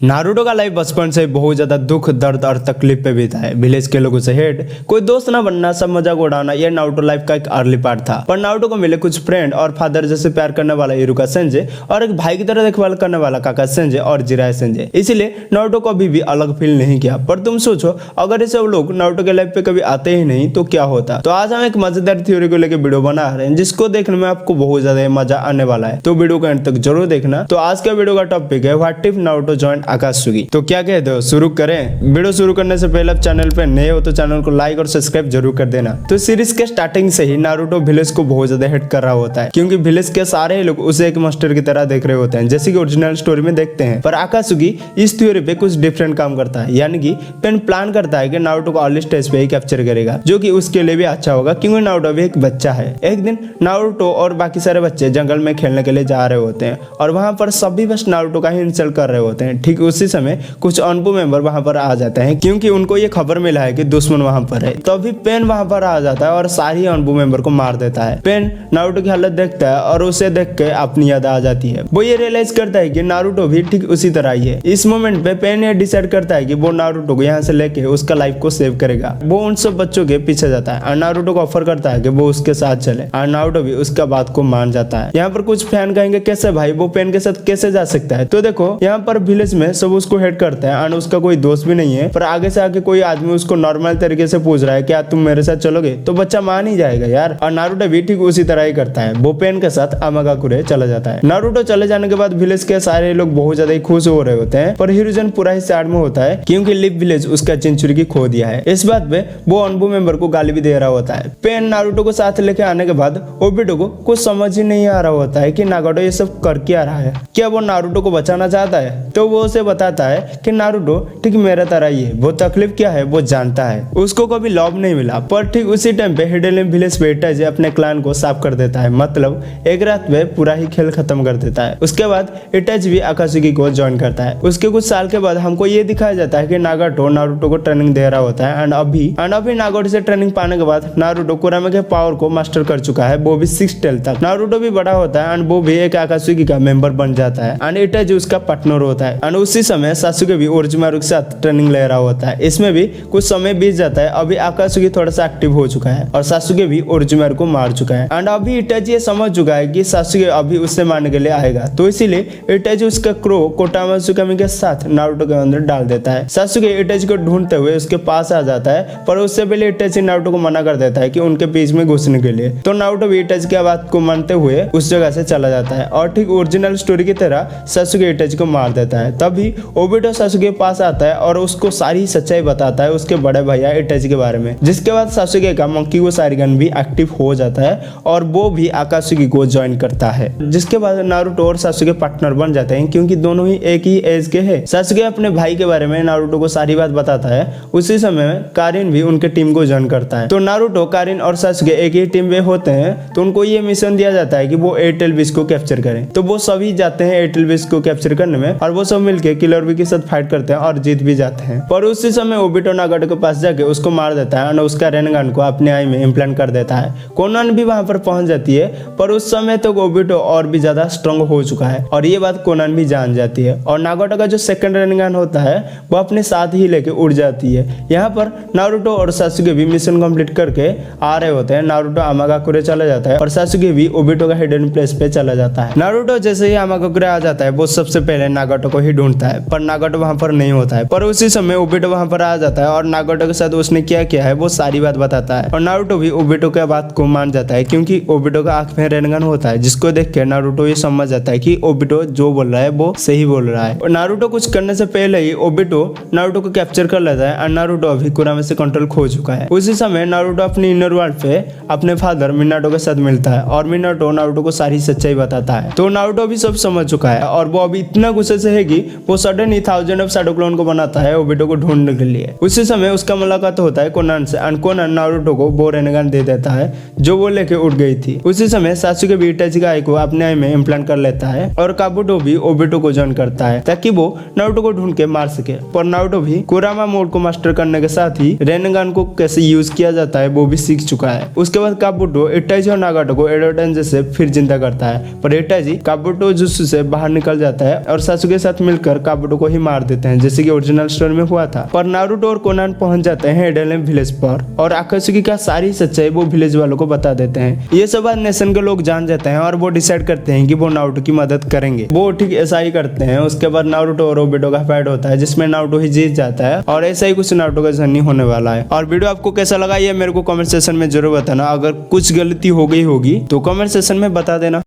Naruto का life बचपन से बहुत ज्यादा दुख दर्द और तकलीफ पे बीता है। विलेज के लोगों से हेट, कोई दोस्त ना बनना, सब मजाक उड़ाना, ये नारुतो लाइफ का एक अर्ली पार्ट था। पर नारुतो को मिले कुछ फ्रेंड और फादर जैसे प्यार करने वाला इरुका सेंजे और एक भाई की तरह देखभाल करने वाला काका सेंजे और जिराय सेंजे, इसीलिए नारुतो को अभी भी अलग फील नहीं किया। पर तुम सोचो, अगर ये सब लोग नारुतो के लाइफ पे कभी आते ही नहीं तो क्या होता। तो आज हम एक मजेदार थ्योरी को लेकर वीडियो बना रहे हैं जिसको देखने में आपको बहुत ज्यादा मजा आने वाला है, तो वीडियो को अंत तक जरूर देखना। तो आज का वीडियो का टॉपिक है व्हाट इफ नारुतो जॉइंड आकात्सुकी। तो क्या कहते हो, शुरू करें? वीडियो शुरू करने से पहले आप चैनल पे नए हो तो चैनल को लाइक और सब्सक्राइब जरूर कर देना। तो सीरीज के स्टार्टिंग से ही नारुतो विलेज को बहुत ज्यादा हिट कर रहा होता है, क्योंकि विलेज के सारे लोग उसे एक मास्टर की तरह देख रहे होते हैं, जैसे कि ओरिजिनल स्टोरी में देखते हैं। पर आकात्सुकी इस थ्योरी पे कुछ डिफरेंट काम करता है, यानी कि पेन प्लान करता है कि नारुतो को अर्ली स्टेज पे ही कैप्चर करेगा, जो कि उसके लिए भी अच्छा होगा, क्योंकि नारुतो भी एक बच्चा है। एक दिन नारुतो और बाकी सारे बच्चे जंगल में खेलने के लिए जा रहे होते हैं और वहां पर सभी बस नारुतो का ही इंसल्ट कर रहे होते हैं। ठीक उसी समय कुछ अनपु मेंबर वहां पर आ जाते हैं, क्योंकि उनको ये खबर मिला है कि दुश्मन वहां पर है। तभी पेन वहां पर आ जाता है और सारी अनपु मेंबर को मार देता है। पेन नारुतो की हालत देखता है और उसे देख के अपनी याद आ जाती है। वो ये रियलाइज करता है कि नारुतो भी ठीक उसी तरह ही है। इस मोमेंट पे पेन ये डिसाइड करता है कि वो नारुतो को यहाँ से लेके उसका लाइफ को सेव करेगा। वो उन सब बच्चों के पीछे जाता है और नारुतो को ऑफर करता है कि वो उसके साथ चले, और नारुतो भी उसका बात को मान जाता है। यहाँ पर कुछ फैन कहेंगे कैसे भाई, वो पेन के साथ कैसे जा सकता है? तो देखो, यहाँ पर विलेज में सब उसको हेट करते हैं और उसका कोई दोस्त भी नहीं है। पर आगे से आके कोई आदमी उसको नॉर्मल तरीके से पूछ रहा है क्या तुम मेरे साथ चलोगे, तो बच्चा मान ही जाएगा यार। और नारुतो भी ठीक उसी तरह ही करता है, वो पेन के साथ अमागाकुरे चला जाता है। नारुतो चले जाने के बाद विलेज के सारे लोग बहुत ज्यादा ही खुश हो रहे होते हैं, पर हिरुजन पूरा ही सैड में होता है, क्योंकि लिव विलेज उसका चिंचुरी खो दिया है। इस बात पे वो अनबू मेंबर को गाली भी दे रहा होता है। पेन नारुतो को साथ लेके आने के बाद ओबिटो को कुछ समझ ही नहीं आ रहा होता है कि नागाटो ये सब कर क्या रहा है। क्या वो नारुतो को बचाना चाहता है? तो वो उसे बताता है कि नारुतो ठीक मेरा तरह ही है, वो तकलीफ क्या है वो जानता है। उसको कभी लव नहीं मिला। पर ठीक उसी टाइम पे हिडेन विलेज पे इटाची अपने क्लान को साफ कर देता है, मतलब एक रात में पूरा ही खेल खत्म कर देता है। उसके बाद इटाची भी आकात्सुकी को ज्वाइन करता है। उसके कुछ साल के बाद हमको ये दिखाया जाता है कि नागाटो नारुतो को ट्रेनिंग दे रहा होता है, एंड अभी नागाटो से ट्रेनिंग पाने के बाद नारुतो कुरामे के पावर को मास्टर कर चुका है, वो भी 6 टेल तक। नारुतो भी बड़ा होता है एंड वो भी एक आकात्सुकी का मेंबर बन जाता है, एंड इटाची उसका पार्टनर होता है। एंड उसी समय सासुके भी ओरोचिमारू के साथ ट्रेनिंग ले रहा होता है। इसमें भी कुछ समय बीत जाता है। अभी आकात्सुकी थोड़ा सा एक्टिव हो चुका है और सासुके भी ओरोचिमारू को मार चुका है, एंड अभी इटाची ये समझ चुका है कि सासुके अभी उससे मारने के लिए आएगा, तो इसीलिए इटाची उसका क्रो कोटामा त्सुकामी के साथ नारुतो के अंदर डाल देता है। सासुके इटाची को ढूंढते हुए उसके पास आ जाता है, पर उससे पहले इटाची नारुतो को मना कर देता है कि उनके बीच में घुसने के लिए। तो नारुतो भी इटाची की बात को मानते हुए उस जगह से चला जाता है और ठीक ओरिजिनल स्टोरी की तरह सासुके इटाची को मार देता है। तभी ओबिटो सासुके के पास आता है और उसको सारी सच्चाई बताता है उसके बड़े भैया इटाची के बारे में, जिसके बाद सासुके का मंकी वो सारिगन भी एक्टिव हो जाता है और वो भी आकात्सुकी को ज्वाइन करता है। जिसके बाद नारुतो और सासुके पार्टनर बन जाते हैं, क्योंकि दोनों ही एक ही एज के हैं। सासुके अपने भाई के बारे में नारुतो को सारी बात बताता है। उसी समय में कारिन भी उनके टीम को ज्वाइन करता है। तो नारुतो, कारिन और सासुके एक ही टीम में होते हैं, तो उनको ये मिशन दिया जाता है कि वो एयरटेल विश को कैप्चर करें। तो वो सभी जाते हैं एयरटेल विश को कैप्चर करने में, और वो सब मिलकर किलर बी के साथ फाइट करते हैं और जीत भी जाते हैं। पर उसी समय ओबिटो नागाटो के पास जाके उसको मार देता है और उसका रेनगन को अपने आई में इम्प्लांट कर देता है। कोनान भी वहां पर पहुंच जाती है, पर उस समय तक ओबिटो और भी ज्यादा स्ट्रांग हो चुका है और ये बात कोनान भी जान जाती है, और नागाटो का जो सेकंड रेनगन होता है वो अपने साथ ही लेके उड़ जाती है। यहाँ पर नारुतो और सासुके भी मिशन कंप्लीट करके आ रहे होते हैं। नारुतो अमागाकुरे चला जाता है और सासुके भी ओबिटो का हिडन प्लेस पे चला जाता है। नारुतो जैसे ही अमागाकुरे आ जाता है, वो सबसे पहले नागाटो को ही ढूंढता है, पर नागाटो वहां पर नहीं होता है। पर उसी समय ओबिटो वहां पर आ जाता है और नागाटो के साथ उसने क्या किया है वो सारी बात बताता है, और नारुतो भी ओबिटो के बात को मान जाता है, क्योंकि ओबिटो का आंख में रेनगन होता है, जिसको देख के नारुतो ये समझ जाता है कि ओबिटो जो बोल रहा है वो सही बोल रहा है। और नारुतो कुछ करने से पहले ही ओबिटो नारुतो को कैप्चर कर लेता है और नारुतो अभी कुरामे से कंट्रोल खो चुका है। उसी समय नारुतो अपनी इनर वर्ल्ड पे अपने फादर मिनाटो के साथ मिलता है और मिनाटो नारुतो को सारी सच्चाई बताता है। तो नारुतो भी सब समझ चुका है और वो अभी इतना गुस्से से है कि वो sudden he 1000 of shadow clone को बनाता है ओबिटो को ढूंढने के लिए। उसी समय उसका मुलाकात होता है कोनान से, एंड कोनान नारुतो को वो रेनगन दे देता है जो वो लेके उड़ गई थी। उसी समय सासुके भी इटाची का आई को अपने आई में इम्प्लांट कर लेता है और काबुटो भी ओबिटो को ज्वाइन करता है ताकि वो नारुतो को ढूंढ के मार सके। पर नारुतो भी कुरामा मोड को मास्टर करने के साथ ही रेनगन को कैसे यूज किया जाता है वो भी सीख चुका है। उसके बाद काबुटो इटाची और नागाटो को एडोटेंजे से फिर जिंदा करता है, पर इटाची काबुटो जुत्सु से बाहर निकल जाता है और सासुके के साथ मिलकर कर काबुटो को ही मार देते हैं, जैसे कि ओरिजिनल स्टोरी में हुआ था। पर नारुतो और कोनान पहुंच जाते हैं एडेलियम विलेज पर और आकात्सुकी का सारी सच्चाई वो विलेज वालों को बता देते हैं। ये सब बात नेशन के लोग जान जाते हैं और वो डिसाइड करते हैं कि वो नारुतो की मदद करेंगे। वो ठीक ऐसा ही करते हैं। उसके बाद नारुतो और ओबेटो का फाइट होता है जिसमें नारुतो ही जीत जाता है और ऐसा ही कुछ नारुतो का जर्नी होने वाला है। और वीडियो आपको कैसा लगा ये मेरे को कमेंट सेक्शन में जरूर बताना। अगर कुछ गलती हो गई होगी तो कमेंट सेक्शन में बता देना।